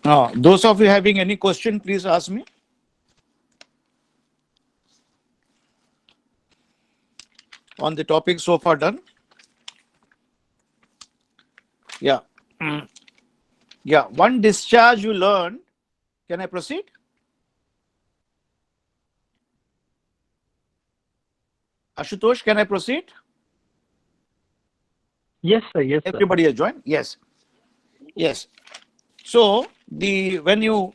Those of you having any question, please ask me. On the topic so far done. Yeah. Yeah. One discharge you learned. Can I proceed? Ashutosh, can I proceed? Yes, sir. Yes, sir. Everybody has joined? Yes. Yes. So when you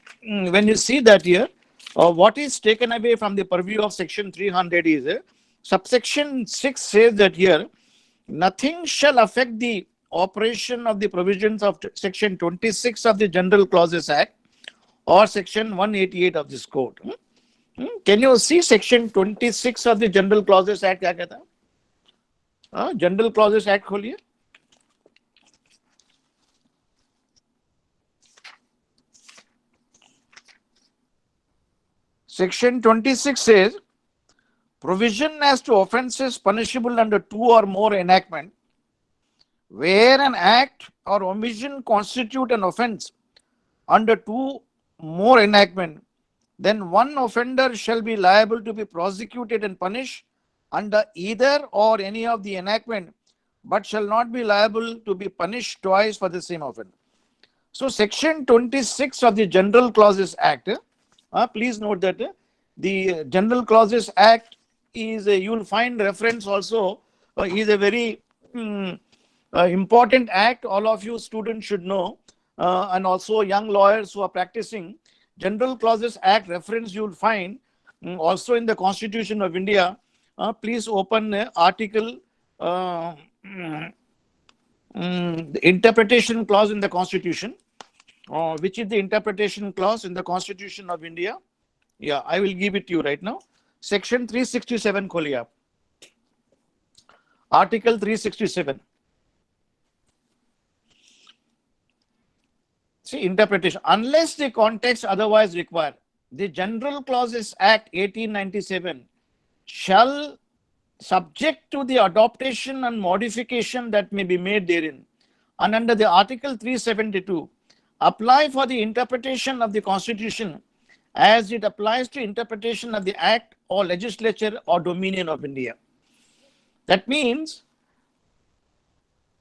see that here, what is taken away from the purview of section 300 is subsection 6 says that here nothing shall affect the operation of the provisions of section 26 of the General Clauses Act or section 188 of this code. Can you see section 26 of the General Clauses Act? क्या कहता है? General Clauses Act खोलिए. Section 26 says, provision as to offences punishable under 2 or more enactment, where an act or omission constitute an offence under 2 more enactment, then one offender shall be liable to be prosecuted and punished under either or any of the enactment, but shall not be liable to be punished twice for the same offence. So section 26 of the General Clauses Act, please note that the General Clauses Act is, you will find reference also, is a very important act. All of you students should know, and also young lawyers who are practicing. General Clauses Act reference you will find also in the Constitution of India. Please open article, the interpretation clause in the Constitution. Which is the interpretation clause in the Constitution of India? Yeah, I will give it to you right now. Section 367 खोलिए आप. Article 367. See, interpretation. Unless the context otherwise require, the General Clauses Act 1897 shall, subject to the adaptation and modification that may be made therein, and under the Article 372, apply for the interpretation of the Constitution as it applies to interpretation of the Act or legislature or dominion of India. That means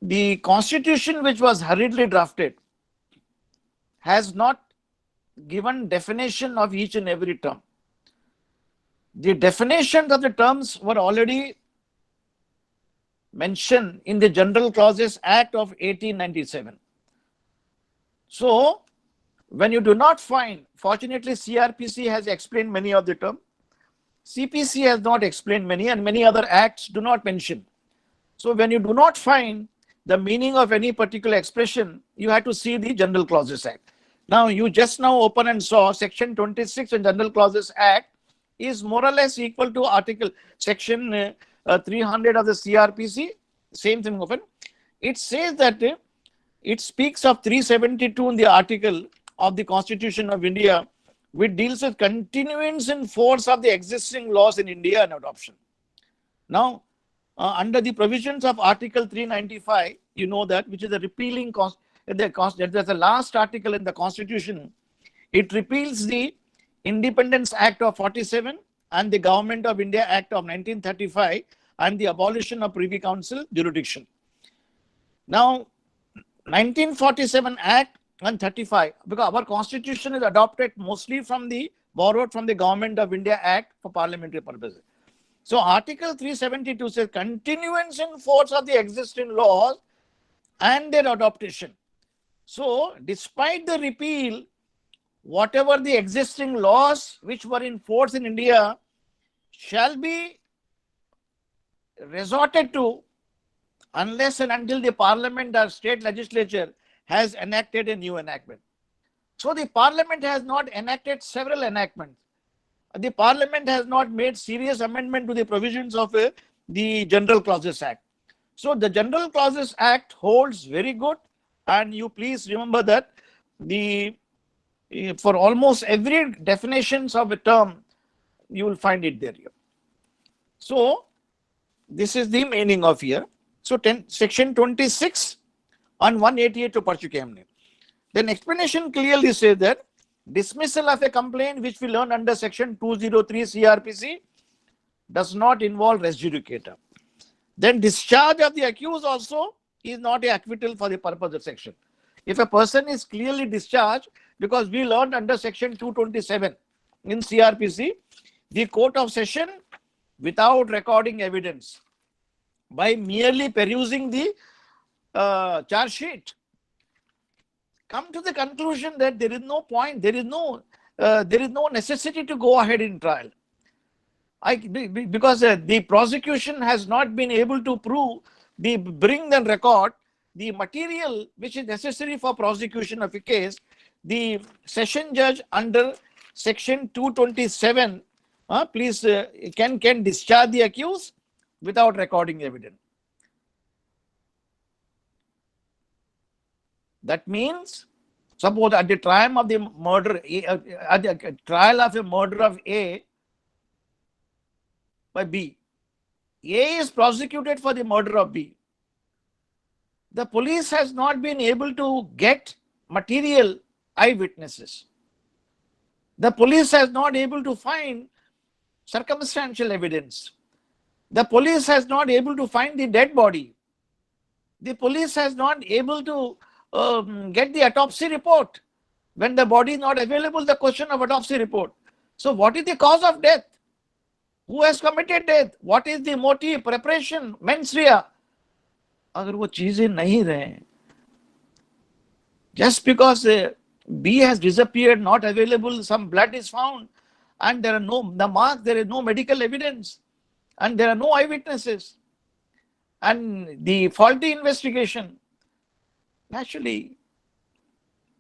the Constitution which was hurriedly drafted has not given definition of each and every term. The definitions of the terms were already mentioned in the General Clauses Act of 1897. So, when you do not find, fortunately CRPC has explained many of the terms, CPC has not explained many, and many other acts do not mention. So, when you do not find the meaning of any particular expression, you have to see the General Clauses Act. Now, you just now open and saw section 26 in General Clauses Act is more or less equal to article section 300 of the CRPC, same thing open. It says that it speaks of 372 in the article of the Constitution of India, which deals with continuance in force of the existing laws in India and adoption. Now, under the provisions of Article 395, you know that, which is the repealing, that's the last article in the Constitution. It repeals the Independence Act of 47 and the Government of India Act of 1935 and the abolition of Privy Council jurisdiction. Now, 1947 Act and 35, because our Constitution is adopted mostly borrowed from the Government of India Act for parliamentary purposes. So, Article 372 says continuance in force of the existing laws and their adoption. So, despite the repeal, whatever the existing laws which were in force in India shall be resorted to unless and until the parliament or state legislature has enacted a new enactment. So the parliament has not enacted several enactments. The parliament has not made serious amendment to the provisions of the General Clauses Act. So the General Clauses Act holds very good, and you please remember that for almost every definitions of a term, you will find it there. So this is the meaning of here. So section 26 and 188 to parchu के हमने. Then explanation clearly says that dismissal of a complaint which we learn under section 203 CRPC does not involve res judicata. Then discharge of the accused also is not a acquittal for the purpose of section. If a person is clearly discharged, because we learned under section 227 in CRPC, the court of session, without recording evidence, by merely perusing the charge sheet, come to the conclusion that there is no point, there is no necessity to go ahead in trial. Because the prosecution has not been able to prove bring and record the material which is necessary for prosecution of a case. The session judge under section 227 please can discharge the accused without recording evidence. That means, suppose at the time of the murder, at the trial of a murder of A by B, A is prosecuted for the murder of B. The police has not been able to get material eyewitnesses. The police has not able to find circumstantial evidence. The police has not able to find the dead body. The police has not able to get the autopsy report. When the body is not available, the question of autopsy report. So what is the cause of death? Who has committed death? What is the motive, preparation, mens rea? अगर वो चीजें नहीं रहे, just because B has disappeared, not available, some blood is found, and there are no the mark, there is no medical evidence, and there are no eyewitnesses, and the faulty investigation, naturally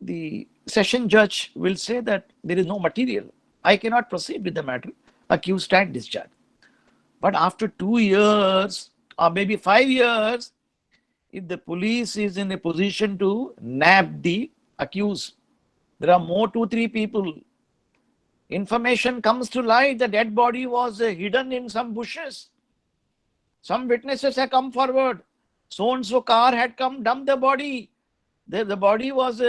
the session judge will say that there is no material, I cannot proceed with the matter, accused stand discharged. But after 2 years or maybe 5 years, if the police is in a position to nab the accused, there are more 2-3 people, information comes to light, the dead body was hidden in some bushes. Some witnesses have come forward. So and so car had come, dumped the body. The body was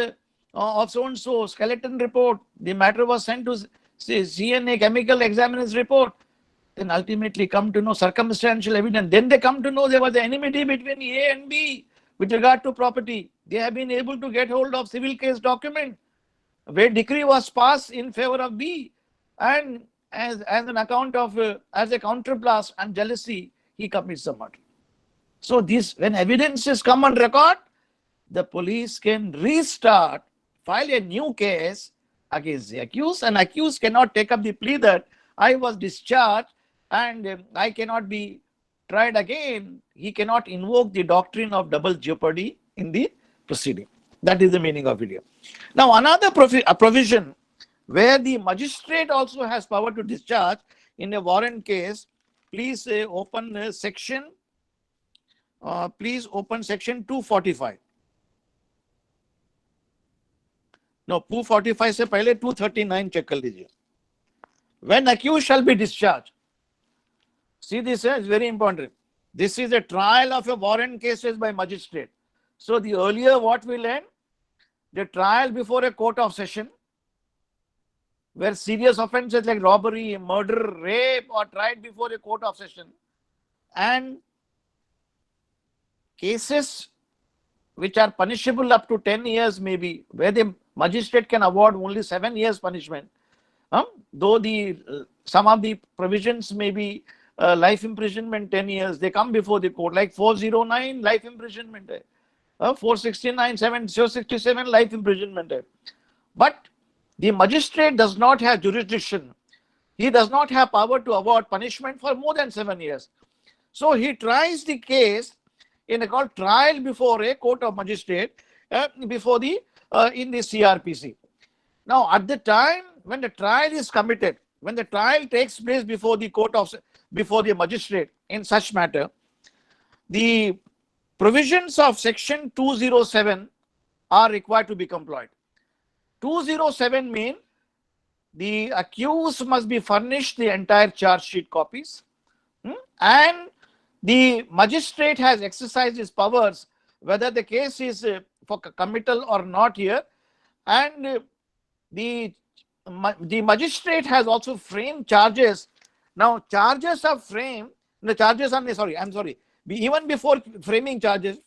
of so and so, skeleton report. The matter was sent to CNA, chemical examiner's report. Then ultimately come to know circumstantial evidence. Then they come to know there was an enmity between A and B with regard to property. They have been able to get hold of civil case document where decree was passed in favor of B, and as an account of as a counterblast and jealousy, he commits the murder. So this, when evidences come on record, the police can restart, file a new case against the accused, and accused cannot take up the plea that I was discharged and I cannot be tried again. He cannot invoke the doctrine of double jeopardy in the proceeding. That is the meaning of it here. Now, another provision where the magistrate also has power to discharge in a warrant case, please open section. Please open section 245. No, 245 से पहले 239 check कर लीजिए. When accused shall be discharged. See this is very important. This is a trial of a warrant cases by magistrate. So the earlier what we learned, the trial before a court of session, where serious offences like robbery, murder, rape are tried before a court of session, and cases which are punishable up to 10 years maybe, where the magistrate can award only 7 years punishment, though some of the provisions may be life imprisonment 10 years, they come before the court, like 409 life imprisonment, 469, 767 life imprisonment. But the magistrate does not have jurisdiction. He does not have power to award punishment for more than 7 years. So he tries the case in a called trial before a court of magistrate before the in the CRPC. Now, at the time when the trial is committed, when the trial takes place before the court of before the magistrate in such matter, the provisions of section 207 are required to be complied. 207 mean the accused must be furnished the entire charge sheet copies, and the magistrate has exercised his powers whether the case is for committal or not here. And the magistrate has also framed charges. Now, charges are framed, the charges are, sorry, I'm sorry, even before framing charges,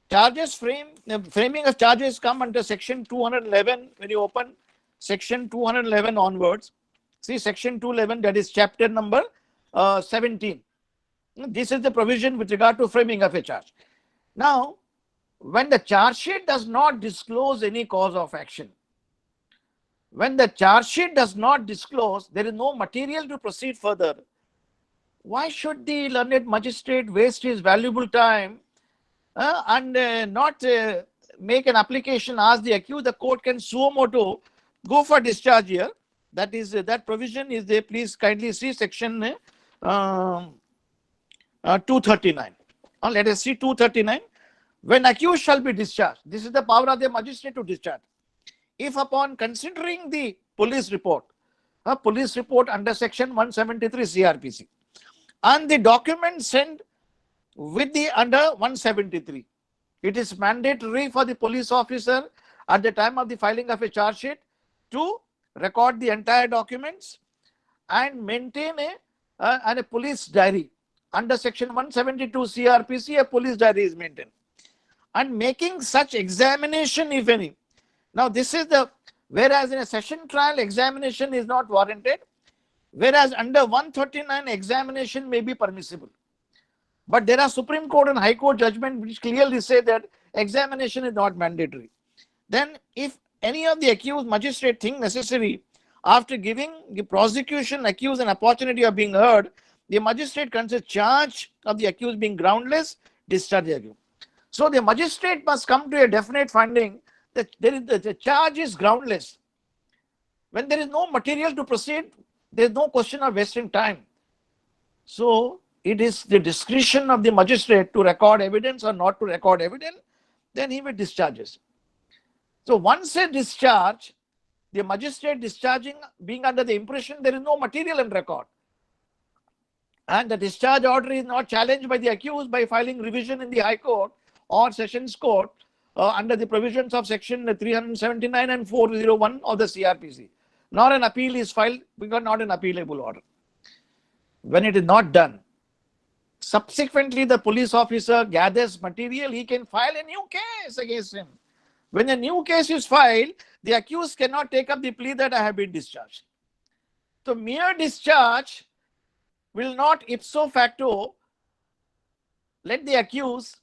framing of charges come under section 211. When you open section 211 onwards, see section 211, that is chapter number 17. This is the provision with regard to framing of a charge. Now, when the charge sheet does not disclose any cause of action, when the charge sheet does not disclose, there is no material to proceed further. Why should the learned magistrate waste his valuable time and not make an application, ask the accused, the court can suo motu, go for discharge here. That is, that provision is there. Please kindly see section 239. Let us see 239. When accused shall be discharged, this is the power of the magistrate to discharge. If upon considering the police report under section 173 CRPC, and the document sent with the under 173, it is mandatory for the police officer at the time of the filing of a charge sheet to record the entire documents and maintain a police diary. Under section 172 CRPC, a police diary is maintained. And making such examination, if any. Now, this is whereas in a session trial, examination is not warranted, whereas under 139, examination may be permissible. But there are Supreme Court and High Court judgment which clearly say that examination is not mandatory. Then, if any of the accused magistrate think necessary, after giving the prosecution accused an opportunity of being heard, the magistrate considers charge of the accused being groundless, discharge the accused. So the magistrate must come to a definite finding that the charge is groundless. When there is no material to proceed, there is no question of wasting time. So it is the discretion of the magistrate to record evidence or not to record evidence, then he will discharge it. So once a discharge, the magistrate discharging, being under the impression there is no material in record, and the discharge order is not challenged by the accused by filing revision in the High Court or Sessions Court under the provisions of section 379 and 401 of the CRPC, nor an appeal is filed because not an appealable order. When it is not done, subsequently the police officer gathers material, he can file a new case against him. When a new case is filed, the accused cannot take up the plea that I have been discharged. So mere discharge will not ipso facto let the accused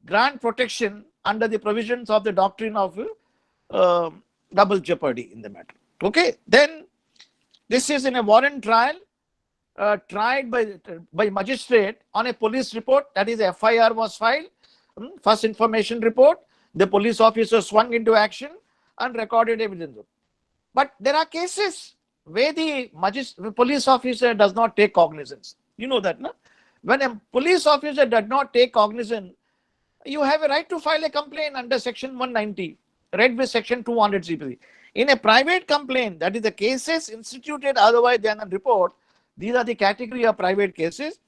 grant protection under the provisions of the doctrine of double jeopardy in the matter. Okay, then this is in a warrant trial tried by magistrate on a police report, that is FIR was filed, first information report, the police officer swung into action and recorded evidence. But there are cases where the police officer does not take cognizance. You know that, no? When a police officer does not take cognizance, you have a right to file a complaint under section 190, read with section 200 CPC. In a private complaint, that is the cases instituted otherwise than a report, these are the category of private cases.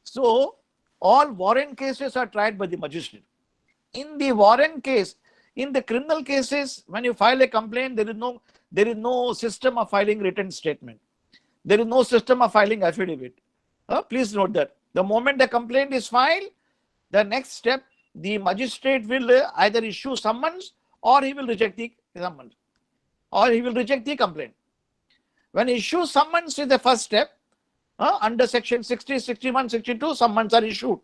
So all warrant cases are tried by the magistrate. In the warrant case, in the criminal cases, when you file a complaint, there is no system of filing written statement. There is no system of filing affidavit. Please note that. The moment the complaint is filed, the next step, the magistrate will either issue summons or he will reject the summons, or he will reject the complaint. When he issues summons is the first step. Under section 60, 61, 62, summons are issued.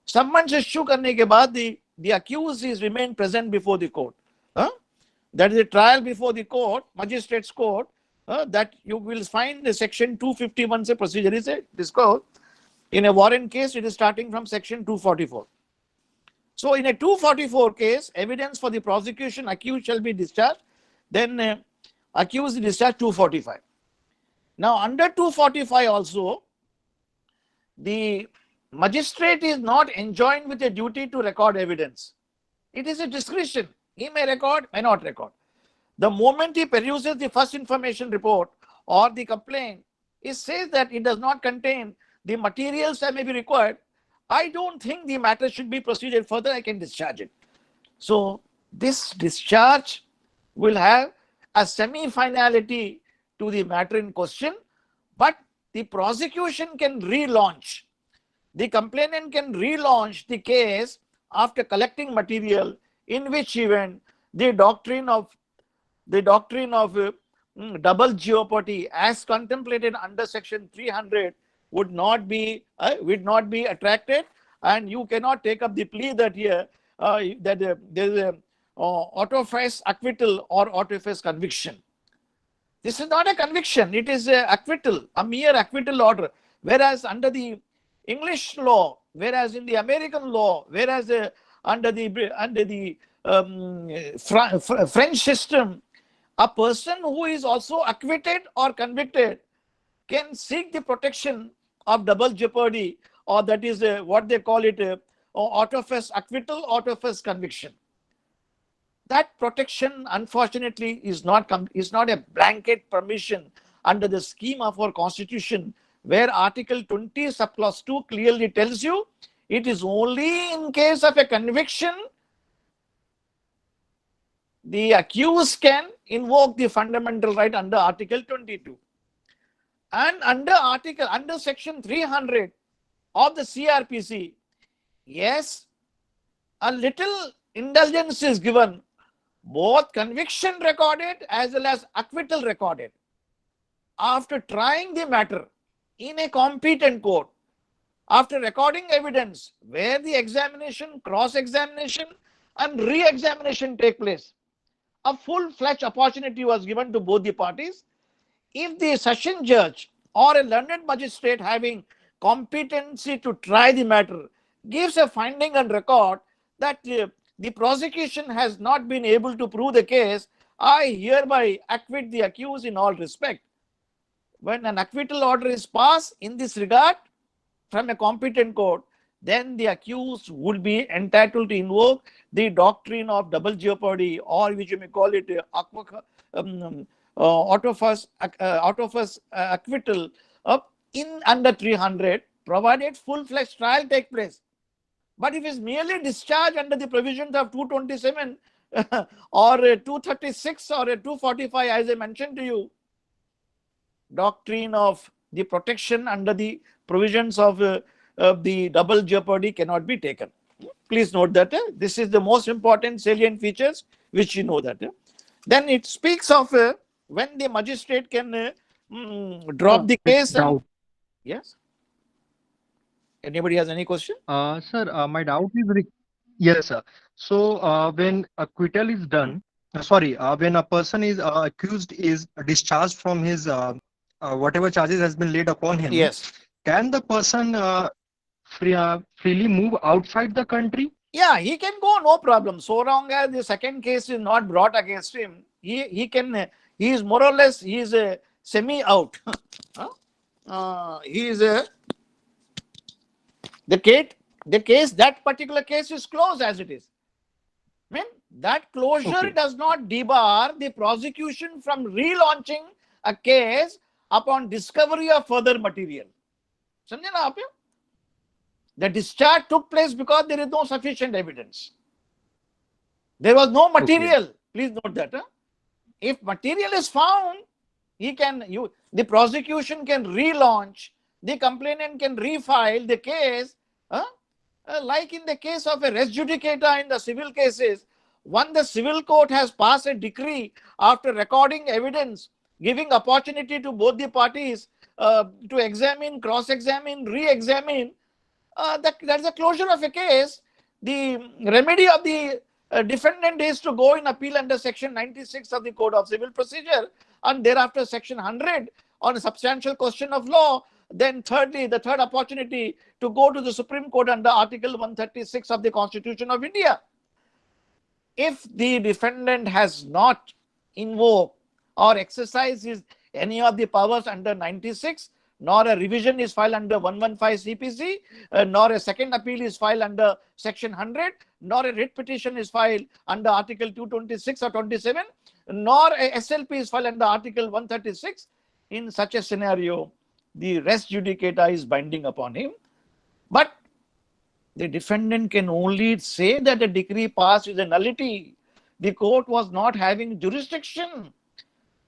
Summons issue करने के बाद the accused is remain present before the court. That is a trial before the court, magistrate's court. That you will find the section 251 se procedure is disclosed. In a warrant case, it is starting from section 244. So in a 244 case, evidence for the prosecution, accused shall be discharged. Then accused is discharged 245. Now under 245 also, the magistrate is not enjoined with a duty to record evidence. It is a discretion. He may record, may not record. The moment he peruses the first information report or the complaint, it says that it does not contain the materials that may be required. I don't think the matter should be proceeded further. I can discharge it. So this discharge will have a semi-finality to the matter in question, but the prosecution can relaunch. The complainant can relaunch the case after collecting material, in which event the doctrine of double jeopardy as contemplated under section 300 would not be attracted, and you cannot take up the plea that here that there is a auto face acquittal or auto face conviction. This is not a conviction, it is a acquittal, a mere acquittal order. Whereas under the English law, whereas in the American law, whereas under the French system, a person who is also acquitted or convicted can seek the protection of double jeopardy, or that is what they call it, auto face acquittal, auto face conviction. That protection, unfortunately, is not a blanket permission under the scheme of our constitution, where Article 20 subclause 2 clearly tells you it is only in case of a conviction the accused can invoke the fundamental right under Article 22. And under section 300 of the CRPC, yes, a little indulgence is given, both conviction recorded as well as acquittal recorded. After trying the matter in a competent court, after recording evidence where the examination, cross-examination and re-examination take place, a full-fledged opportunity was given to both the parties. If the session judge or a learned magistrate having competency to try the matter gives a finding and record that the prosecution has not been able to prove the case, I hereby acquit the accused in all respect. When an acquittal order is passed in this regard from a competent court, then the accused would be entitled to invoke the doctrine of double jeopardy, or which you may call it auto face acquittal in under 300, provided full-fledged trial take place. But if it's merely discharged under the provisions of 227 or 236 or 245, as I mentioned to you, doctrine of the protection under the provisions of the double jeopardy cannot be taken. Please note that this is the most important salient features which you know that. Then it speaks of when the magistrate can drop the case. And, yes. Anybody has any question? Sir, my doubt is yes, sir. So when acquittal is done, when a person is accused is discharged from his whatever charges has been laid upon him, yes, can the person freely move outside the country? Yeah, he can go, no problem. So long as the second case is not brought against him, he can. He is more or less, he is a semi out. He is a the case, that particular case is closed as it is. I mean, that closure does not debar the prosecution from relaunching a case upon discovery of further material. समझे ना आप? The discharge took place because there is no sufficient evidence. There was no material. Please note that. If material is found, the prosecution can relaunch, the complainant can refile the case, like in the case of a res judicata in the civil cases. When the civil court has passed a decree after recording evidence, giving opportunity to both the parties to examine, cross-examine, re-examine, that's a closure of a case. The remedy of the defendant is to go in appeal under section 96 of the Code of Civil Procedure, and thereafter section 100 on a substantial question of law. Then thirdly, the third opportunity to go to the Supreme Court under Article 136 of the Constitution of India. If the defendant has not invoked or exercised any of the powers under 96, nor a revision is filed under 115 CPC, nor a second appeal is filed under section 100, nor a writ petition is filed under Article 226 or 27, nor a SLP is filed under Article 136, in such a scenario, the res judicata is binding upon him. But the defendant can only say that the decree passed is a nullity the court was not having jurisdiction.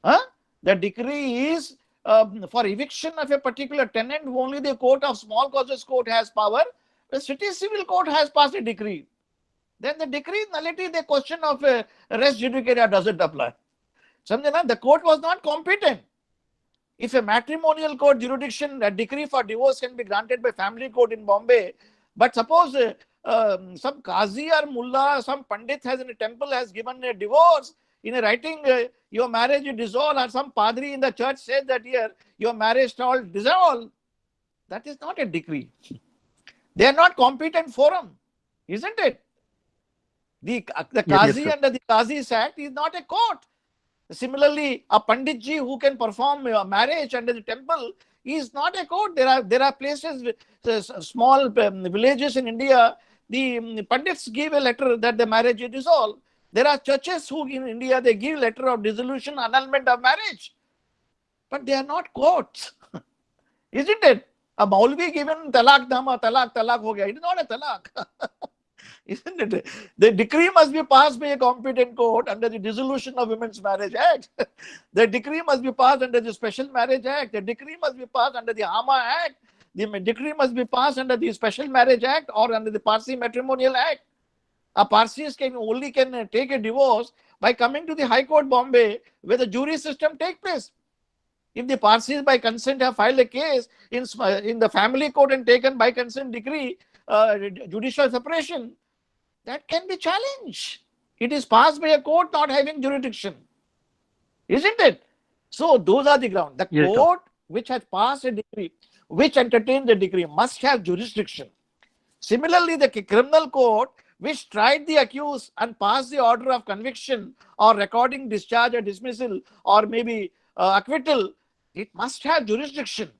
Huh? The decree is for eviction of a particular tenant, only the court of small causes court has power. The city civil court has passed a decree. Then the decree nullity, the question of res judicata doesn't apply. The court was not competent. If a matrimonial court jurisdiction, a decree for divorce can be granted by family court in Bombay, but suppose some Qazi or Mullah, some Pandit has in a temple has given a divorce, in a writing, your marriage is dissolved, or some Padri in the church said that here, your marriage shall dissolve. That is not a decree. They are not competent forum, isn't it? The Qazi Yes, under the Qazi's Act is not a court. Similarly, a Panditji who can perform a marriage under the temple is not a court. There are places, small villages in India, the Pandits give a letter that the marriage is dissolved. There are churches who in India, they give letter of dissolution, annulment of marriage. But they are not courts. Isn't it? A Maulvi given talak dama, talak ho gaya. It is not a talak. Isn't it? The decree must be passed by a competent court under the Dissolution of Women's Marriage Act. The decree must be passed under the Special Marriage Act. The decree must be passed under the Hama Act. The decree must be passed under the Special Marriage Act or under the Parsi Matrimonial Act. A Parsis can take a divorce by coming to the High Court Bombay, where the jury system takes place. If the Parsis by consent have filed a case in the family court and taken by consent decree, judicial separation, that can be challenged. It is passed by a court not having jurisdiction. Isn't it? So those are the grounds. The yes, court which has passed a decree, which entertains the decree, must have jurisdiction. Similarly, the criminal court which tried the accused and passed the order of conviction or recording discharge or dismissal or maybe acquittal, it must have jurisdiction.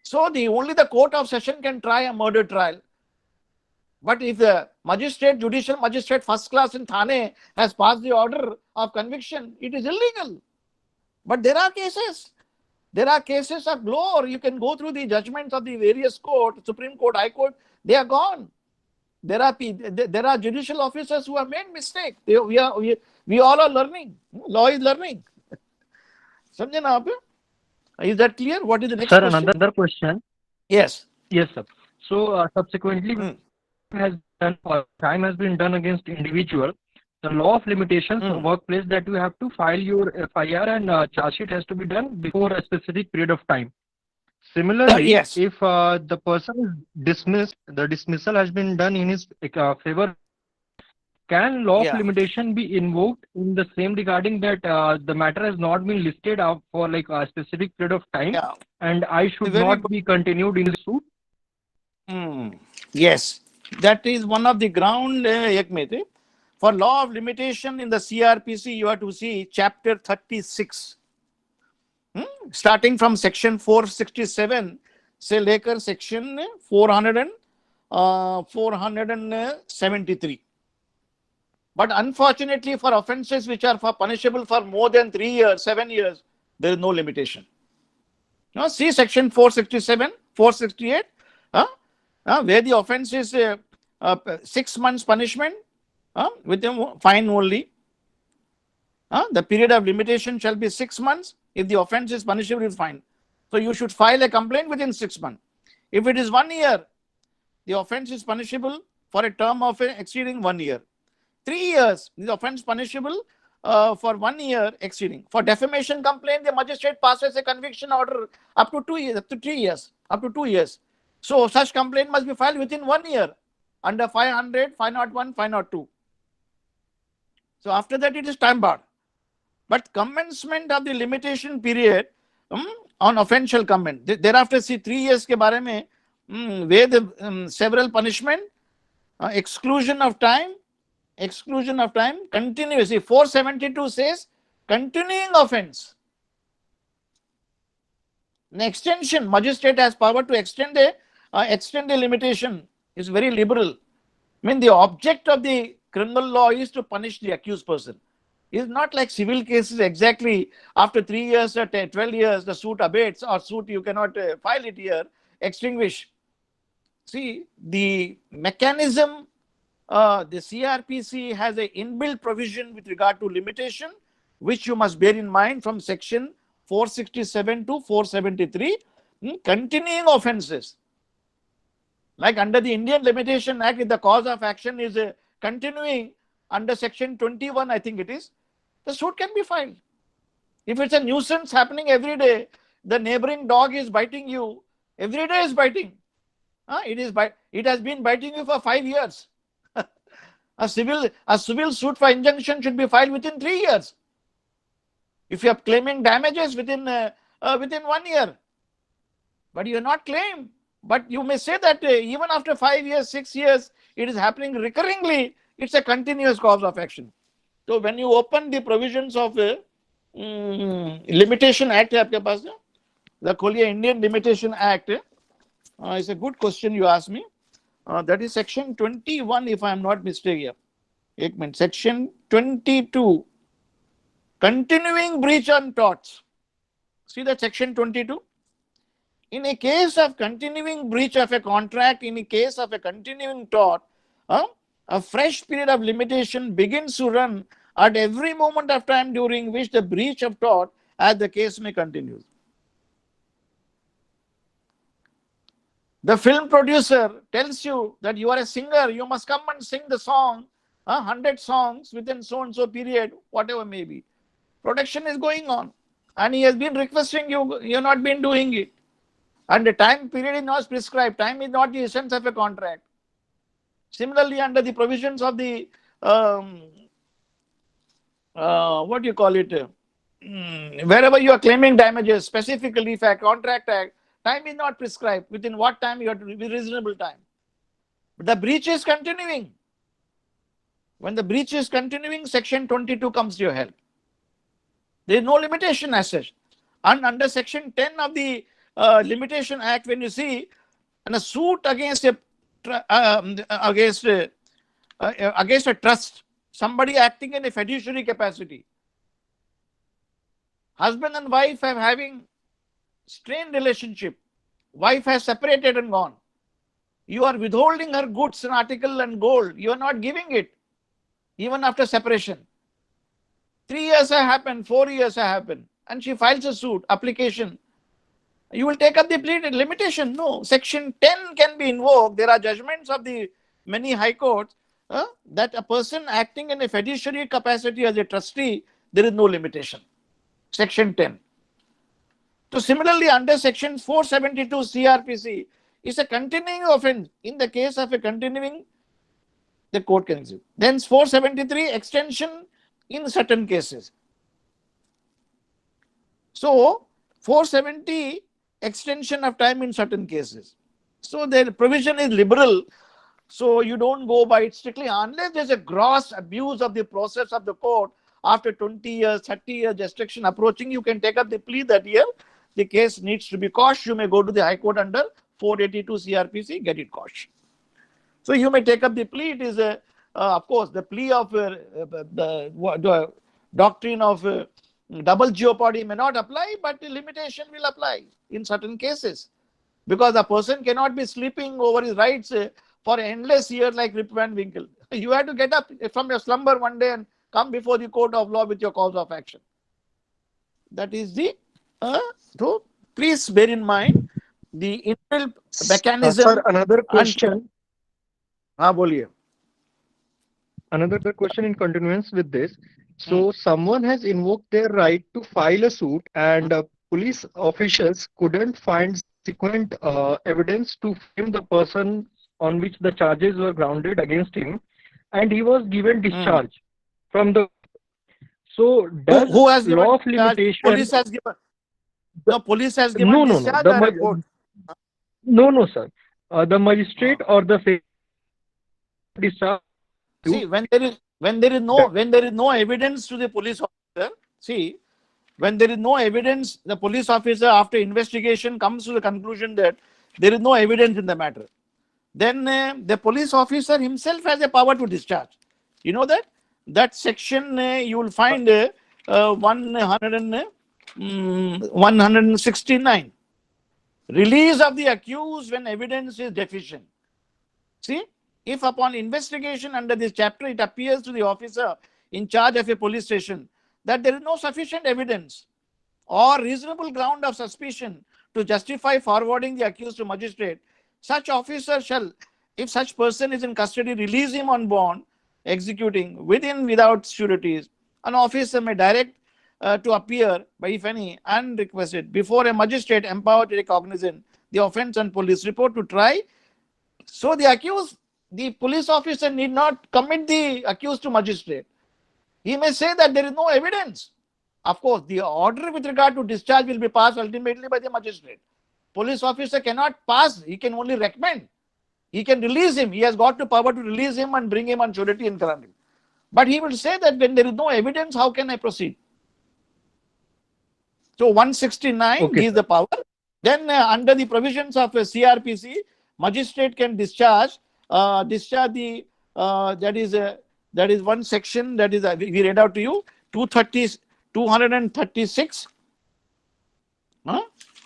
So only the court of session can try a murder trial. But if the magistrate, judicial magistrate first class in Thane has passed the order of conviction, it is illegal. But there are cases. There are cases of law. You can go through the judgments of the various courts, Supreme Court, High Court. They are gone. There are judicial officers who have made mistakes. We all are learning. Law is learning. समझे ना आप? Is that clear? What is the next sir. question? Another question. Yes. Yes, sir. So subsequently, time has been done against individual. The law of limitations, the workplace, that you have to file your FIR and charge sheet has to be done before a specific period of time. Similarly, Yes. if the person is dismissed, the dismissal has been done in his favor. Can law of limitation be invoked in the same regarding that the matter has not been listed out for like a specific period of time, and I should not be continued in the suit? Yes, that is one of the ground. For law of limitation in the CRPC, you have to see chapter 36. Starting from section 467 से लेकर section 473. But unfortunately, for offences which are punishable for more than 3 years, 7 years, there is no limitation. Now, see section 467, 468, where the offence is 6 months punishment with a fine only. The period of limitation shall be 6 months. If the offence is punishable with fine. So you should file a complaint within 6 months. If it is 1 year, the offence is punishable for a term of exceeding 1 year. 3 years, the offence punishable for 1 year exceeding. For defamation complaint, the magistrate passes a conviction order up to 2 years, up to 3 years, up to 2 years. So such complaint must be filed within 1 year under 500, 501, 502. So after that, it is time barred. But commencement of the limitation period on offence shall commence. Thereafter, see 3 years ke bare mein, where the several punishment, exclusion of time, continuous. See 472 says continuing offence. An extension, magistrate has power to extend the limitation. Is very liberal. I mean, the object of the criminal law is to punish the accused person. It's not like civil cases exactly after 3 years or 12 years, the suit abates or suit you cannot file it here, extinguish. See, the mechanism the CRPC has an inbuilt provision with regard to limitation, which you must bear in mind from section 467 to 473. Continuing offenses, like under the Indian Limitation Act, if the cause of action is continuing under section 21, I think it is, the suit can be filed. If it's a nuisance happening every day, the neighboring dog is biting you, every day is biting. It has been biting you for 5 years. A civil suit for injunction should be filed within 3 years. If you are claiming damages within 1 year, but you are not claimed. But you may say that even after 5 years, 6 years, it is happening recurringly. It's a continuous cause of action. So when you open the provisions of Limitation Act, आपके पास ना, the खोलिए Indian Limitation Act. It's a good question you asked me. That is section 21, if I am not mistaken. Ek minute. Section 22. Continuing breach on torts. See that section 22? In a case of continuing breach of a contract, in a case of a continuing tort, a fresh period of limitation begins to run at every moment of time during which the breach of tort, as the case may continue. The film producer tells you that you are a singer, you must come and sing the song, 100 songs within so and so period, whatever may be. Production is going on, and he has been requesting you, you have not been doing it. And the time period is not prescribed. Time is not the essence of a contract. Similarly, under the provisions of the what do you call it? Wherever you are claiming damages, specifically if a contract act, time is not prescribed. Within what time you have to be reasonable time. But the breach is continuing. When the breach is continuing, section 22 comes to your help. There is no limitation as such. And under section 10 of the Limitation Act, when you see a suit against a trust, somebody acting in a fiduciary capacity, husband and wife are having strained relationship, wife has separated and gone, you are withholding her goods and article and gold, you are not giving it even after separation. 3 years have happened, 4 years have happened, and she files a suit application. You will take up the plea limitation? No. Section 10 can be invoked. There are judgments of the many high courts that a person acting in a fiduciary capacity as a trustee, there is no limitation. Section 10. So similarly, under section 472 CRPC, is a continuing offense. In the case of a continuing, the court can execute. Then 473, extension in certain cases. So 470, extension of time in certain cases. So the provision is liberal. So you don't go by it strictly unless there's a gross abuse of the process of the court. After 20 years, 30 years restriction approaching, you can take up the plea that year. The case needs to be quashed. You may go to the High Court under 482 CRPC, get it quashed. So you may take up the plea. It is, of course, the plea of the doctrine of double jeopardy may not apply, but the limitation will apply in certain cases. Because a person cannot be sleeping over his rights for endless years like Rip Van Winkle. You have to get up from your slumber one day and come before the court of law with your cause of action. That is the, so please bear in mind the inbuilt mechanism. Sir, another question. Boliye. Another question in continuance with this. So someone has invoked their right to file a suit, and police officials couldn't find subsequent evidence to frame the person on which the charges were grounded against him, and he was given discharge from the. So does who has given law of discharge? limitation? Police has given. No, police has given discharge. No, sir. The magistrate or the discharge. See, when there is no evidence to the police officer, see, when there is no evidence, the police officer after investigation comes to the conclusion that there is no evidence in the matter. Then the police officer himself has a power to discharge. You know that? That section you will find 169. Release of the accused when evidence is deficient. See, if upon investigation under this chapter it appears to the officer in charge of a police station that there is no sufficient evidence or reasonable ground of suspicion to justify forwarding the accused to magistrate, such officer shall, if such person is in custody, release him on bond, executing within without sureties. An officer may direct to appear by, if any, unrequested before a magistrate empowered to take cognizance the offence and police report to try. So the accused, the police officer need not commit the accused to magistrate. He may say that there is no evidence. Of course, the order with regard to discharge will be passed ultimately by the magistrate. Police officer cannot pass, he can only recommend. He can release him. He has got the power to release him and bring him on surety and surrender. But he will say that when there is no evidence, how can I proceed? So 169 Okay, gives the power. Then under the provisions of CRPC, magistrate can discharge the that is one section that is we read out to you 236.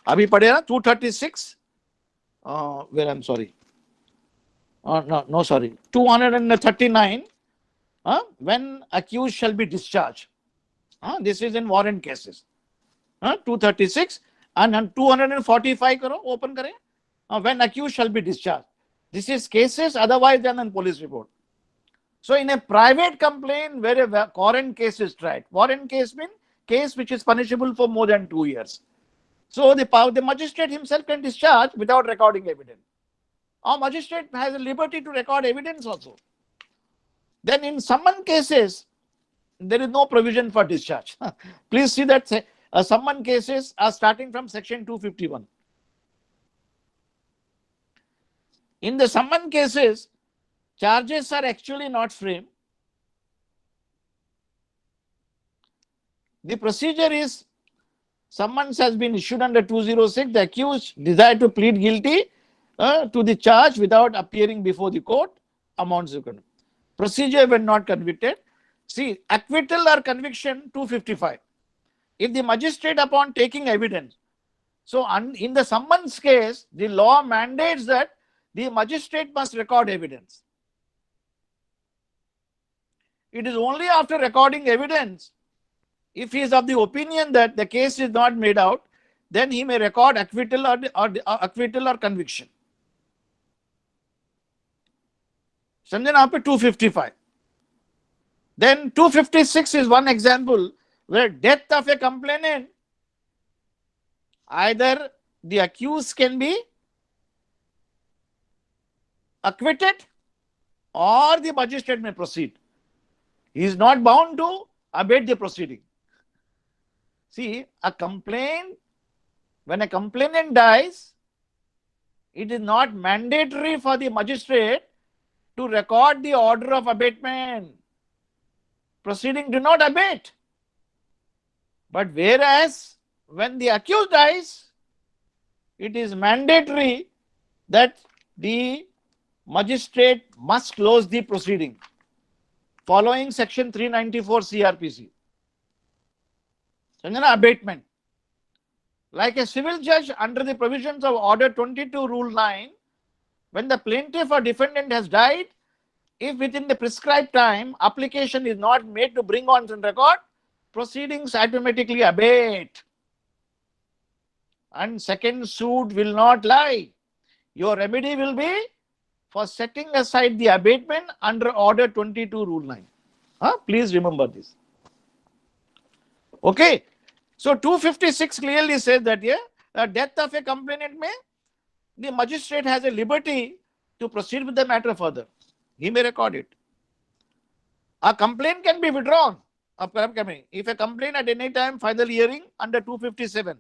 Abhi padhe na 236. Where I'm sorry. No, sorry. 239. When accused shall be discharged. This is in warrant cases. 236 and 245 karo, open kare. When accused shall be discharged. This is cases otherwise than in police report. So in a private complaint where a warrant case is tried, warrant case means case which is punishable for more than 2 years. So the magistrate himself can discharge without recording evidence. Or magistrate has a liberty to record evidence also. Then in summon cases, there is no provision for discharge. Please see that summon cases are starting from section 251. In the summon cases, charges are actually not framed. The procedure is summons has been issued under 206. The accused desire to plead guilty to the charge without appearing before the court, amounts to conviction. Procedure when not convicted. See, acquittal or conviction 255. If the magistrate upon taking evidence, so in the summons case, the law mandates that the magistrate must record evidence. It is only after recording evidence, if he is of the opinion that the case is not made out, then he may record acquittal or conviction. Samjhe na, 255. Then 256 is one example where death of a complainant, either the accused can be acquitted or the magistrate may proceed. He is not bound to abate the proceeding. See, a complaint, when a complainant dies, it is not mandatory for the magistrate to record the order of abatement. Proceeding do not abate. But whereas when the accused dies, it is mandatory that the magistrate must close the proceeding following section 394 CRPC. Sanjana, abatement. Like a civil judge under the provisions of Order 22 Rule 9, when the plaintiff or defendant has died, if within the prescribed time application is not made to bring on record, proceedings automatically abate. And second suit will not lie. Your remedy will be for setting aside the abatement under Order 22 Rule 9. Please remember this. Okay. So 256 clearly says that death of a complainant may, the magistrate has a liberty to proceed with the matter further. He may record it. A complaint can be withdrawn if a complaint at any time final hearing under 257.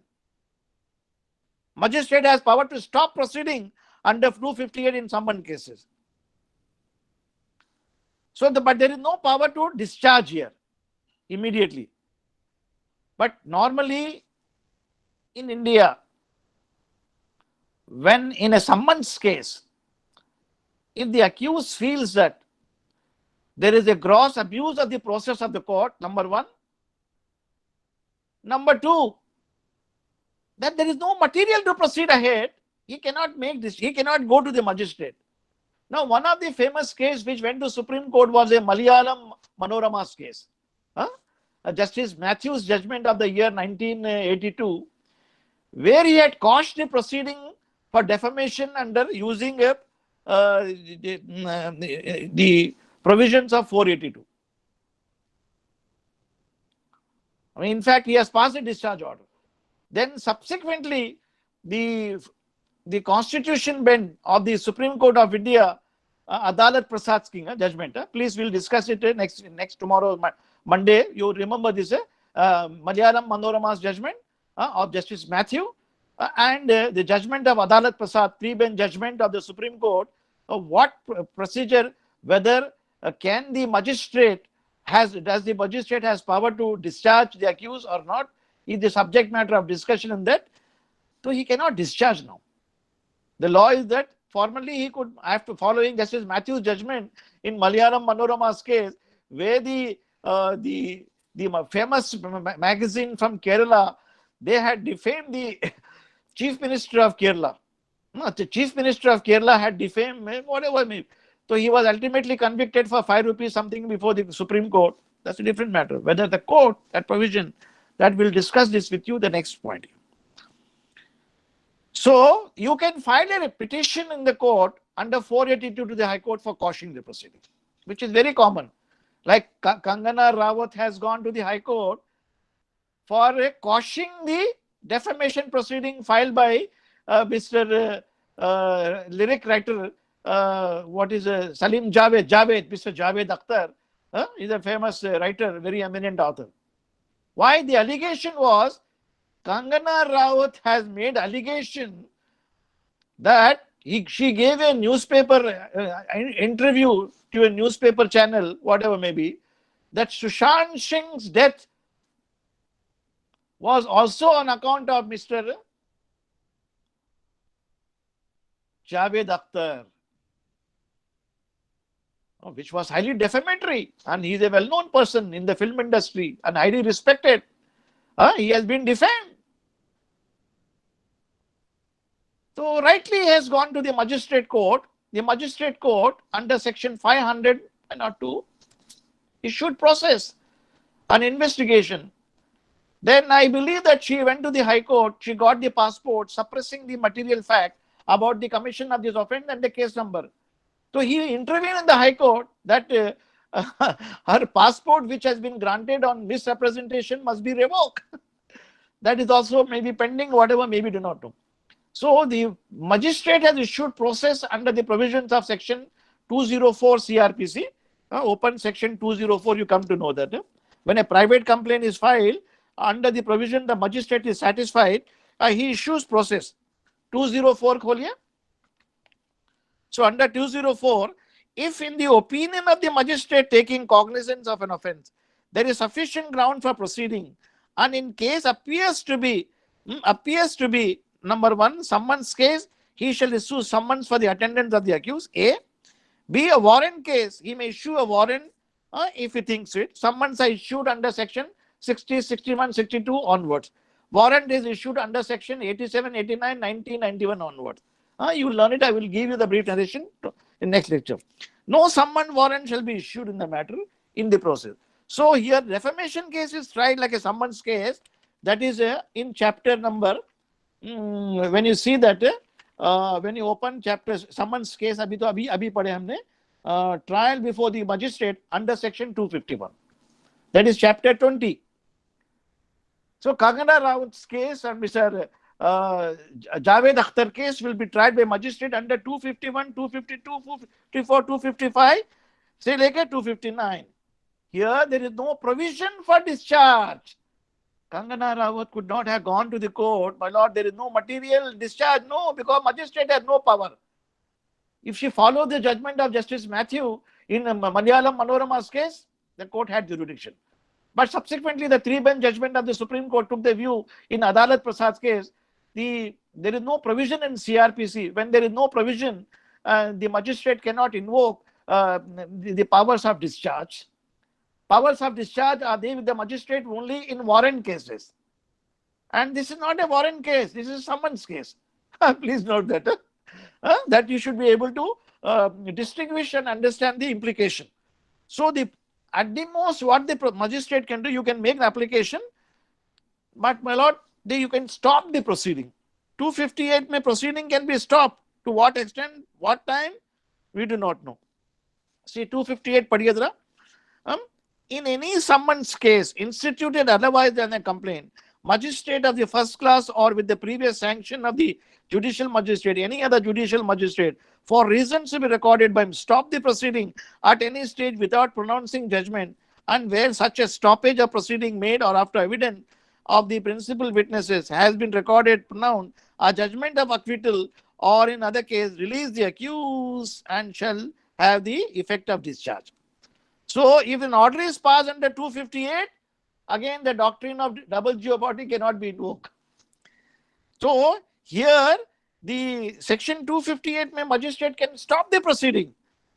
Magistrate has power to stop proceeding under 258 in summon cases. So, but there is no power to discharge here immediately. But normally in India, when in a summons case, if the accused feels that there is a gross abuse of the process of the court, number one. Number two, that there is no material to proceed ahead, he cannot make this, he cannot go to the magistrate. Now, one of the famous case which went to Supreme Court was a Malayalam Manorama's case. Justice Matthew's judgment of the year 1982, where he had quashed the proceeding for defamation under using the provisions of 482. I mean, in fact, he has passed a discharge order. Then subsequently, the constitution bench of the Supreme Court of India, Adalat Prasad's judgment. Please, we'll discuss it next tomorrow, Monday. You remember this Malayalam Manorama's judgment of Justice Matthew and the judgment of Adalat Prasad, three-bench judgment of the Supreme Court. What procedure, whether can the magistrate does the magistrate has power to discharge the accused or not, is the subject matter of discussion in that. So he cannot discharge now. The law is that formally he could, after following Justice Matthew's judgment in Malayalam Manorama's case, where the famous magazine from Kerala, they had defamed the Chief Minister of Kerala. The Chief Minister of Kerala had defamed whatever. So he was ultimately convicted for 5 rupees something before the Supreme Court. That's a different matter. Whether the court, that provision, that we'll discuss this with you the next point. So you can file a petition in the court under 482 to the High Court for quashing the proceeding, which is very common. Like Kangana Rawat has gone to the High Court for quashing the defamation proceeding filed by Mr. Lyric writer, Salim Javed, Mr. Javed Akhtar. He's a famous writer, very eminent author. Why? The allegation was Kangana Rawat has made allegation that she gave a newspaper interview to a newspaper channel, whatever may be, that Sushant Singh's death was also on account of Mr. Javed Akhtar, which was highly defamatory, and he is a well-known person in the film industry and highly respected. He has been defamed. So rightly he has gone to the magistrate court. The magistrate court under section 502 issued process an investigation. Then I believe that she went to the High Court, she got the passport suppressing the material fact about the commission of this offence and the case number. So he intervened in the High Court that her passport, which has been granted on misrepresentation, must be revoked. That is also maybe pending, whatever, maybe do not know. So the magistrate has issued process under the provisions of section 204 CRPC. Open section 204, you come to know that. When a private complaint is filed, under the provision the magistrate is satisfied, he issues process. 204 kholiye. So under 204, if in the opinion of the magistrate taking cognizance of an offence, there is sufficient ground for proceeding, and in case appears to be number one, someone's case, he shall issue summons for the attendance of the accused. A. B. A warrant case, he may issue a warrant if he thinks it. Summons are issued under section 60, 61, 62 onwards. Warrant is issued under section 87, 89, 90, 91 onwards. You will learn it. I will give you the brief narration in next lecture. No summon warrant shall be issued in the matter in the process. So here defamation case is tried like a summons case. That is in chapter number. When you see that, when you open chapter summons case, abhi padhe humne, trial before the magistrate under section 251. That is chapter 20. So Kangana Rawat's case and Mr. Javed Akhtar case will be tried by magistrate under 251, 252, 254, 255, say like 259. Here there is no provision for discharge. Kangana Rawat could not have gone to the court, my lord, there is no material discharge, no, because magistrate has no power. If she followed the judgment of Justice Matthew in Malayalam Manorama's case, the court had jurisdiction. But subsequently, the three-bench judgment of the Supreme Court took the view in Adalat Prasad's case, there is no provision in CRPC. When there is no provision, the magistrate cannot invoke the powers of discharge. Powers of discharge are there with the magistrate only in warrant cases. And this is not a warrant case, this is a summons case. Please note that. That you should be able to distinguish and understand the implication. So at the most, what the magistrate can do, you can make an application, but my lord, you can stop the proceeding. 258 may proceeding can be stopped. To what extent, what time, we do not know. See 258 padiyadra. In any summons case instituted otherwise than a complaint, magistrate of the first class or with the previous sanction of the judicial magistrate, any other judicial magistrate, for reasons to be recorded by him, stop the proceeding at any stage without pronouncing judgment, and where such a stoppage of proceeding made or after evidence of the principal witnesses has been recorded, pronounced a judgment of acquittal, or in other case release the accused and shall have the effect of discharge. So if an order is passed under 258, again the doctrine of double jeopardy cannot be invoked. So here the section 258 may magistrate can stop the proceeding.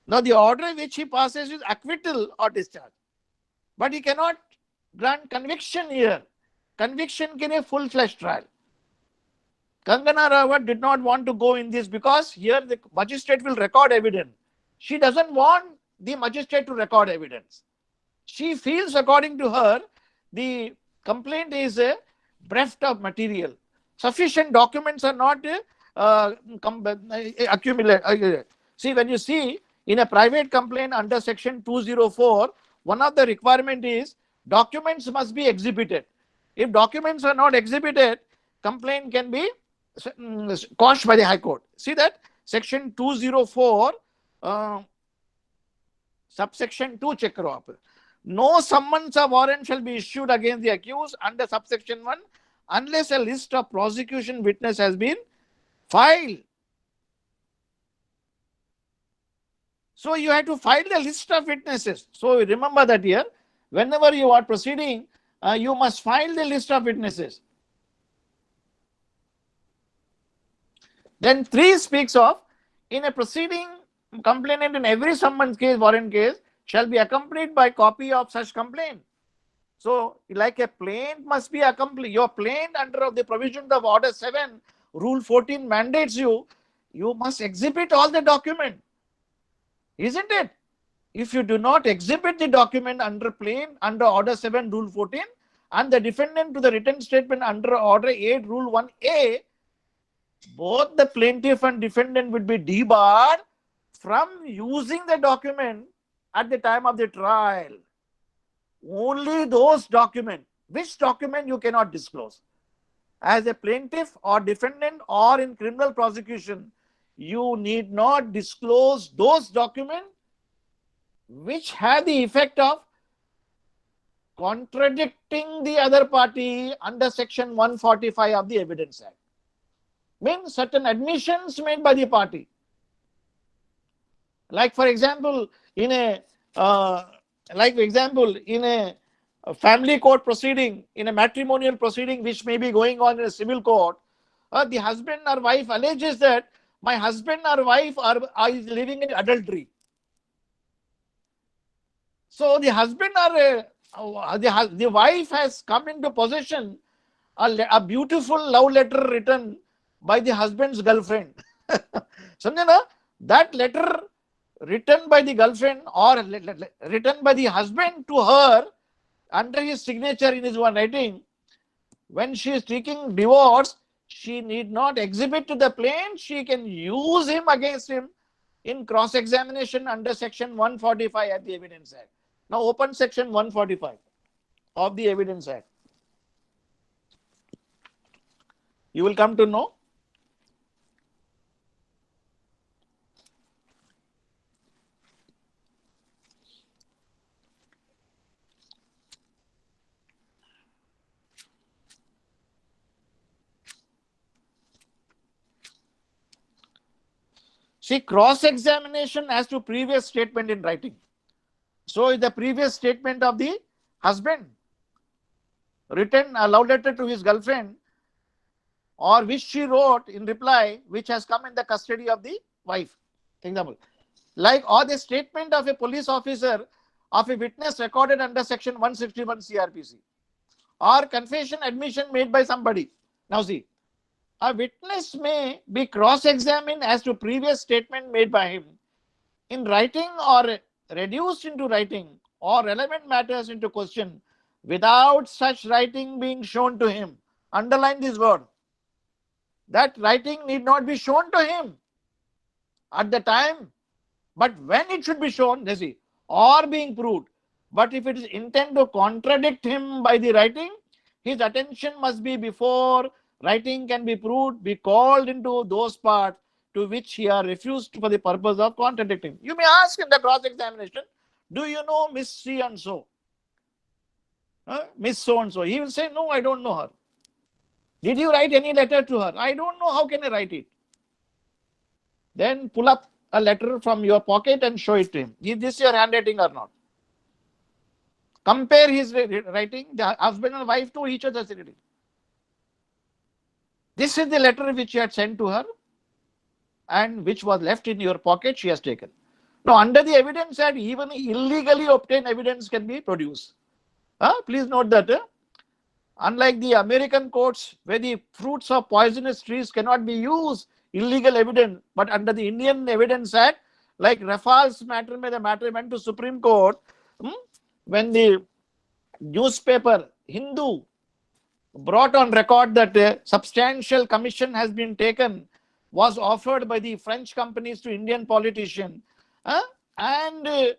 Now the order which he passes is acquittal or discharge. But he cannot grant conviction here. Conviction can a full-fledged trial. Kangana Rawat did not want to go in this because here the magistrate will record evidence. She doesn't want the magistrate to record evidence. She feels, according to her, the complaint is a bereft of material. Sufficient documents are not accumulated. See, when you see in a private complaint under section 204, one of the requirement is documents must be exhibited. If documents are not exhibited, complaint can be quashed by the High Court. See that section 204 subsection 2 check karo aap. No summons or warrant shall be issued against the accused under subsection 1 unless a list of prosecution witness has been filed. So you have to file the list of witnesses. So remember that here, whenever you are proceeding, you must file the list of witnesses. Then 3 speaks of, in a proceeding, complainant in every summons case, warrant case, shall be accompanied by copy of such complaint. So, like a plaint must be accompanied, your plaint under the provision of Order 7, Rule 14 mandates you, you must exhibit all the document. Isn't it? If you do not exhibit the document under plaint, under Order 7, Rule 14, and the defendant to the written statement under Order 8, Rule 1A, both the plaintiff and defendant would be debarred from using the document at the time of the trial. Only those documents. Which document you cannot disclose? As a plaintiff or defendant or in criminal prosecution, you need not disclose those documents which have the effect of contradicting the other party under section 145 of the Evidence Act. Means certain admissions made by the party. Like for example, in a family court proceeding, in a matrimonial proceeding which may be going on in a civil court, the husband or wife alleges that my husband or wife are living in adultery. So the husband or the wife has come into possession a beautiful love letter written by the husband's girlfriend. Samjha, that letter written by the girlfriend or written by the husband to her under his signature in his own writing, when she is seeking divorce, she need not exhibit to the plaintiff. She can use him against him in cross-examination under section 145 of the Evidence Act. Now open section 145 of the Evidence Act. You will come to know. See, cross-examination as to previous statement in writing. So, is the previous statement of the husband written a love letter to his girlfriend, or which she wrote in reply, which has come in the custody of the wife. Example, like or the statement of a police officer of a witness recorded under section 161 CRPC, or confession admission made by somebody. Now see, a witness may be cross-examined as to previous statement made by him in writing or reduced into writing or relevant matters into question without such writing being shown to him. Underline this word. That writing need not be shown to him at the time, but when it should be shown, they see, or being proved. But if it is intent to contradict him by the writing, his attention must be before writing can be proved, be called into those parts to which he are refused for the purpose of contradicting. You may ask in the cross-examination, do you know Miss C and so? Miss so and so. He will say, no, I don't know her. Did you write any letter to her? I don't know. How can I write it? Then pull up a letter from your pocket and show it to him. Is this your handwriting or not? Compare his writing. The husband and wife to each other's writing. This is the letter which you had sent to her and which was left in your pocket, she has taken. Now, under the Evidence Act, even illegally obtained evidence can be produced. Please note that unlike the American courts where the fruits of poisonous trees cannot be used, illegal evidence, but under the Indian Evidence Act, like Rafale's matter, the matter went to Supreme Court, when the newspaper Hindu brought on record that a substantial commission has been taken, was offered by the French companies to Indian politicians, and the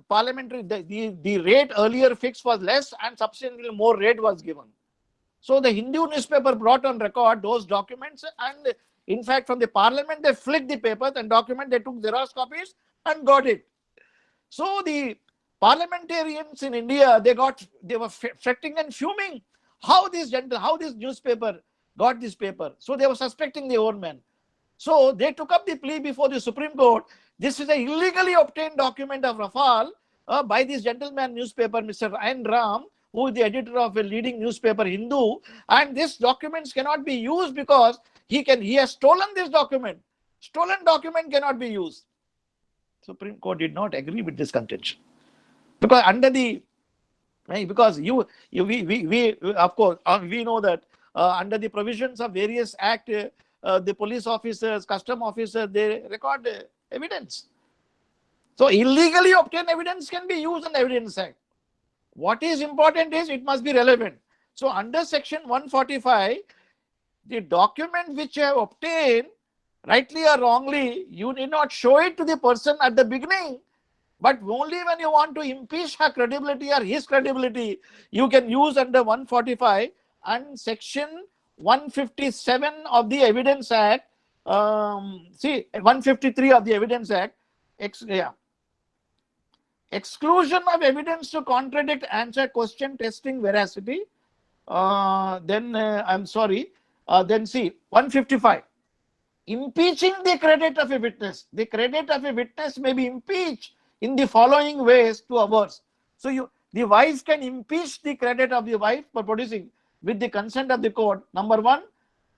parliamentary, the rate earlier fixed was less and substantially more rate was given. So the Hindu newspaper brought on record those documents, and in fact from the parliament they flicked the papers and document, they took Xerox copies and got it. So the parliamentarians in India, they were fretting and fuming. How this newspaper got this paper? So they were suspecting the old man. So they took up the plea before the Supreme Court. This is an illegally obtained document of Rafale by this gentleman newspaper, Mr. Ayn Ram, who is the editor of a leading newspaper, Hindu. And these documents cannot be used because he has stolen this document. Stolen document cannot be used. Supreme Court did not agree with this contention. Because under the, because we of course, we know that under the provisions of various act, the police officers, custom officers, they record evidence. So illegally obtained evidence can be used in the Evidence Act. What is important is it must be relevant. So under section 145, the document which you have obtained, rightly or wrongly, you need not show it to the person at the beginning, but only when you want to impeach her credibility or his credibility, you can use under 145 and section 157 of the Evidence Act. 153 of the Evidence Act. Exclusion of evidence to contradict, answer, question, testing veracity. I'm sorry. Then see 155. Impeaching the credit of a witness. The credit of a witness may be impeached in the following ways to others. So the wife can impeach the credit of the wife for producing with the consent of the court. Number one,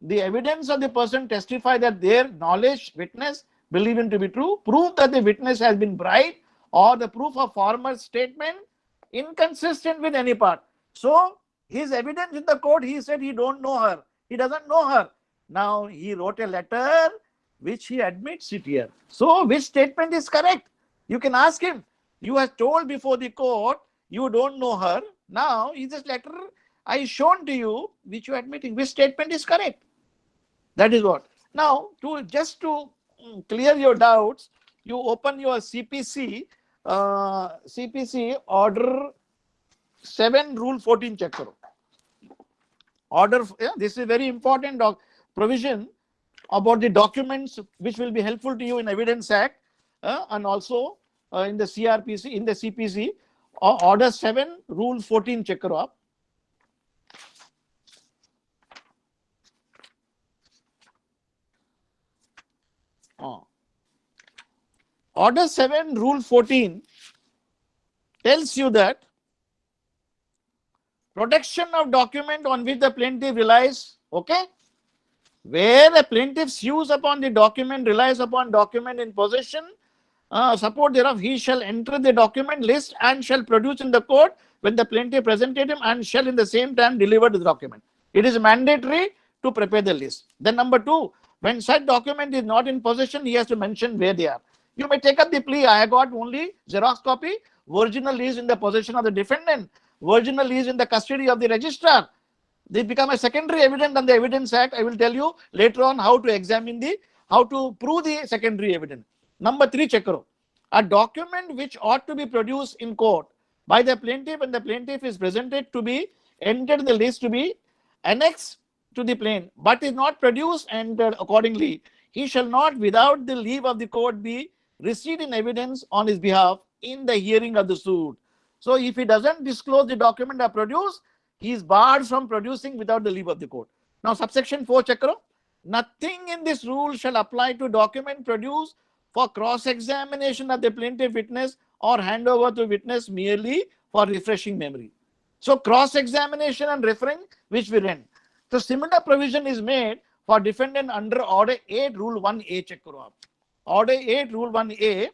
the evidence of the person testify that their knowledge, witness, believed to be true, proof that the witness has been bribed, or the proof of former statement inconsistent with any part. So his evidence in the court, he said he don't know her. He doesn't know her. Now he wrote a letter which he admits it here. So which statement is correct? You can ask him. You have told before the court you don't know her. Now is this letter I shown to you which you are admitting, which statement is correct? That is what. Now just to clear your doubts, you open your CPC, CPC order 7 rule 14 check karo. Order, this is very important provision about the documents which will be helpful to you in Evidence Act and also in the CRPC, in the CPC. Order 7 rule 14 check karo aap. Order 7 rule 14 tells you that protection of document on which the plaintiff relies, okay, where the plaintiff's use upon the document relies upon document in possession, support thereof, he shall enter the document list and shall produce in the court when the plaintiff presented him, and shall in the same time deliver the document. It is mandatory to prepare the list. Then number 2, when such document is not in possession, he has to mention where they are. You may take up the plea. I got only Xerox copy. Original is in the possession of the defendant. Original is in the custody of the registrar. They become a secondary evidence on the Evidence Act. I will tell you later on how to examine how to prove the secondary evidence. Number 3, check karo. A document which ought to be produced in court by the plaintiff and the plaintiff is presented to be entered in the list to be annexed to the plain, but is not produced and entered accordingly, he shall not without the leave of the court be received in evidence on his behalf in the hearing of the suit. So if he doesn't disclose the document or produce, he is barred from producing without the leave of the court. Now subsection 4, check karo. Nothing in this rule shall apply to document produced for cross-examination of the plaintiff witness or handover to witness merely for refreshing memory. So cross-examination and referring, which we read. So similar provision is made for defendant under Order 8 Rule 1A. Check karo aap. Order 8 Rule 1A.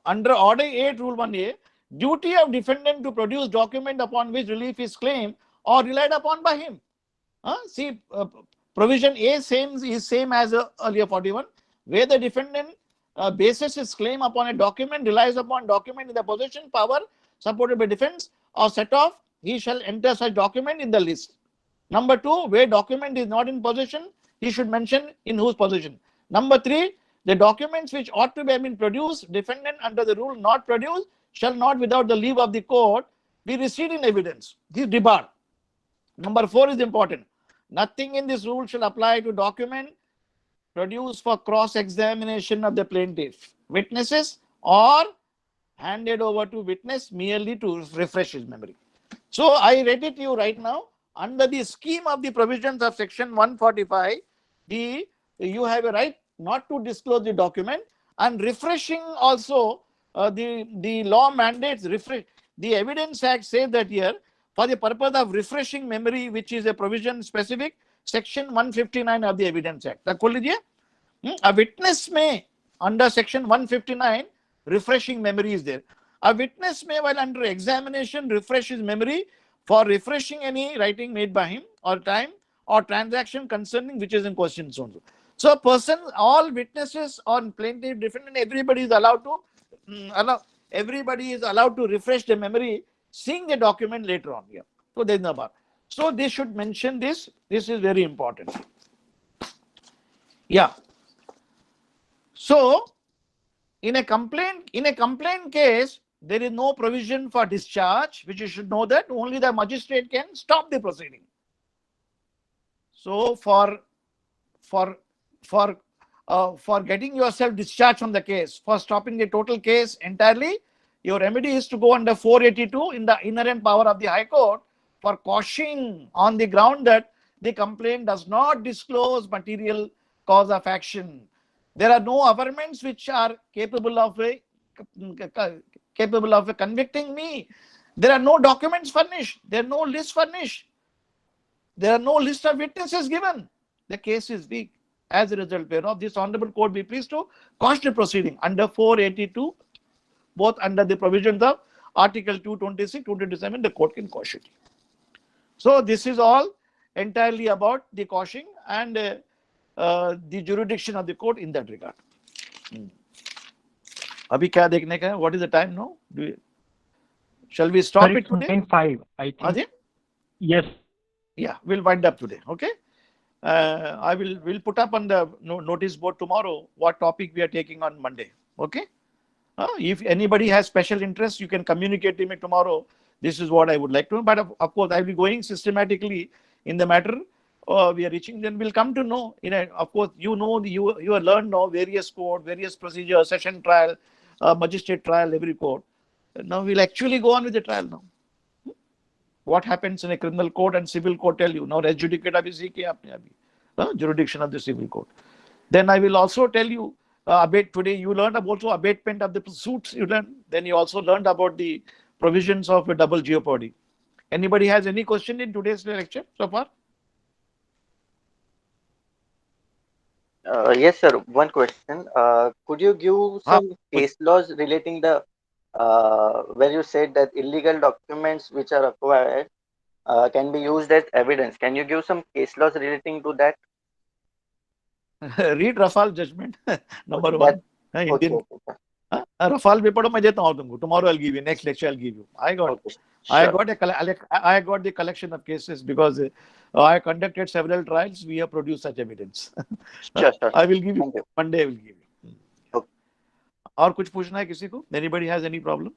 Under Order 8 Rule 1A, duty of defendant to produce document upon which relief is claimed or relied upon by him. See, provision A is same as earlier 41, where the defendant bases his claim upon a document, relies upon document in the possession, power, supported by defense or set off, he shall enter such document in the list. Number 2, where document is not in possession, he should mention in whose possession. Number 3, the documents which ought to have been produced, defendant under the rule not produced, shall not without the leave of the court be received in evidence. This is debarred. Number 4 is important. Nothing in this rule shall apply to document produced for cross-examination of the plaintiff, witnesses, or handed over to witness merely to refresh his memory. So I read it to you right now. Under the scheme of the provisions of section 145, you have a right not to disclose the document, and refreshing also, the law mandates refresh. The Evidence Act says that here, for the purpose of refreshing memory, which is a provision specific, section 159 of the Evidence Act. A witness may, under section 159, refreshing memory is there. A witness may, while under examination, refresh his memory for refreshing any writing made by him or time or transaction concerning which is in question. So a person, all witnesses on plaintiff, defendant, everybody is allowed to refresh the memory, seeing the document later on. Yeah. So there's no bar. So they should mention this. This is very important. Yeah. So in a complaint case, there is no provision for discharge, which you should know that only the magistrate can stop the proceeding. So for getting yourself discharged from the case, for stopping the total case entirely, your remedy is to go under 482 in the inherent power of the High Court for quashing on the ground that the complaint does not disclose material cause of action. There are no averments which are capable of convicting me. There are no documents furnished. There are no lists furnished. There are no list of witnesses given. The case is weak. As a result whereof, this honorable court be pleased to quash the proceeding under 482, both under the provisions of Article 226, 227, the court can quash it. So this is all entirely about the quashing and the jurisdiction of the court in that regard. Abhi kya dekhne ka hai? What is the time now? Shall we stop it today? 9:05, I think. Ajay? Yes. Yeah, we'll wind up today. Okay. We'll put up on the notice board tomorrow what topic we are taking on Monday. Okay. If anybody has special interest, you can communicate to me tomorrow. This is what I would like to know. But of course, I'll be going systematically in the matter. We are reaching. Then we'll come to know. Of course, you have learned now various code, various procedures, session trial, magistrate trial, every code. Now we'll actually go on with the trial now. What happens in a criminal court and civil court tell you. Now res judicata bhi seekhe aapne abhi. Jurisdiction of the civil court. Then I will also tell you, today you learned about also abatement of the suits you learned. Then you also learned about the provisions of a double jeopardy. Anybody has any question in today's lecture so far? Yes, sir. One question. Could you give some case laws relating the where you said that illegal documents which are acquired can be used as evidence? Can you give some case laws relating to that? read Rafale judgment. Number Okay, one. okay, Indian. okay, sir. Rafale भी पढ़ो, मैं देता हूँ तुमको. Tomorrow I'll give you. Next lecture I'll give you. I got Okay, the collection of cases because I conducted several trials. We have produced such evidence. sure. I will give you. Thank you. Monday I will give you. Okay. और कुछ पूछना है किसी को? Anybody has any problem?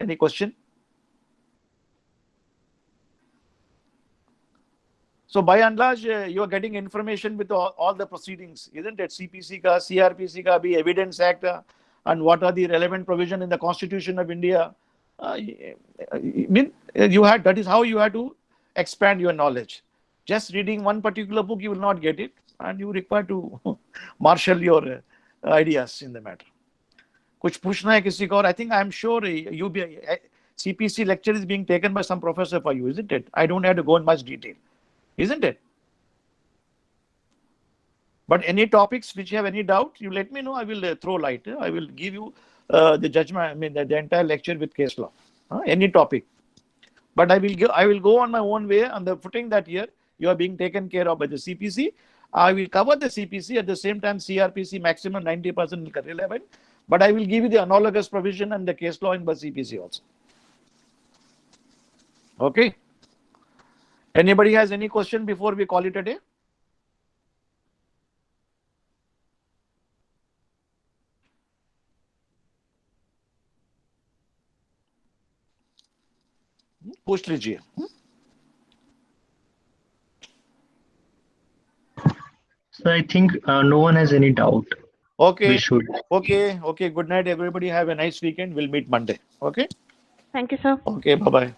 Any question? So by and large, you are getting information with all the proceedings, isn't it? CPC ka, CRPC ka, bhi Evidence Act, and what are the relevant provision in the Constitution of India. That is how you have to expand your knowledge. Just reading one particular book, you will not get it, and you require to marshal your ideas in the matter. कुछ पूछना है किसी को और? I think I'm sure CPC lecture is being taken by some professor for you, isn't it? I don't have to go in much detail, isn't it? But any topics which you have any doubt, you let me know. I will throw light. I will give you the judgment. I mean the entire lecture with case law. Any topic. But I will go on my own way on the footing that here you are being taken care of by the CPC. I will cover the CPC at the same time CRPC maximum 90% relevant. But I will give you the analogous provision and the case law in the CPC also. Okay. Anybody has any question before we call it a day? पूछ लीजिए. So I think no one has any doubt. Okay. We should. Okay. Good night, everybody. Have a nice weekend. We'll meet Monday. Okay. Thank you, sir. Okay. Bye-bye.